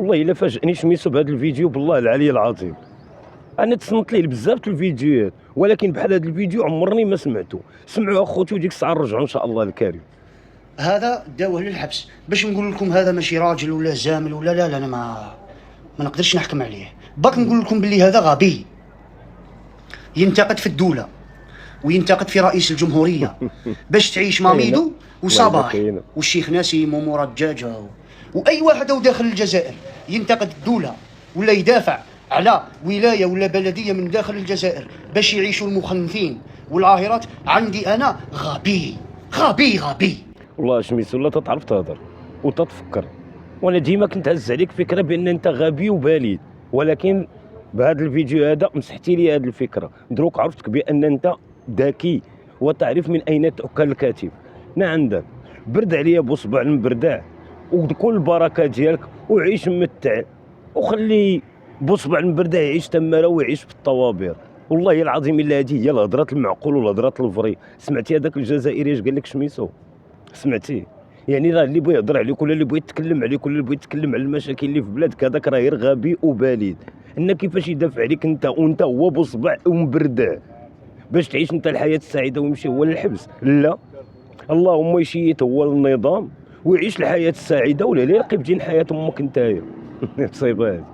والله الا فاجئني سميتو بهذا الفيديو بالله العلي العظيم. انا تصنت ليه بزاف د الفيديوهات، ولكن بحال هذا الفيديو عمرني ما سمعته. سمعوا اخوتي وديك الساعه نرجعوا ان شاء الله الكريم. هذا داوه للحبس باش نقول لكم هذا ماشي راجل ولا زامل ولا لا انا ما نقدرش نحكم عليه. باك نقول لكم باللي هذا غبي، ينتقد في الدوله وينتقد في رئيس الجمهوريه باش تعيش ماميدو وصباح والشيخ نسيم ومراد الدجاجه واي واحد داخل الجزائر ينتقد الدوله ولا يدافع على ولايه ولا بلديه من داخل الجزائر باش يعيشوا المخنثين والعاهرات. عندي انا غبي غبي غبي. والله سميتو لا تتعرف تهضر وتتفكر، وانا ديما كنت هز عليك فكره بان انت غبي وبليد، ولكن بهذا الفيديو هذا مسحتي لي هذه الفكره. دروك عرفتك بان انت ذكي وتعرف من اين تؤكل الكتف. عندك برد عليا بصبع المبردع وكل البركه ديالك وعيش ممتع، وخلي بصبع المبردع يعيش تماره ويعيش في الطوابير. والله العظيم الا هذه هي الهضره المعقول والهضره الفري. سمعتي هذاك الجزائري اش قال لك سميتو؟ سمعتي؟ يعني راه اللي بغى يهضر عليك ولا اللي بغى يتكلم عليك ولا اللي بغى يتكلم على المشاكل اللي في بلادك هذاك راه غير غبي وبليد. ان كيفاش يدافع عليك انت وانت هو بصبع ومبردع باش تعيش انت الحياه السعيده ويمشي هو للحبس؟ لا، اللهم يشيت هو النظام ويعيش الحياه السعيده ولا يلقي بجين حياه امك نتايا. تصيب هذه.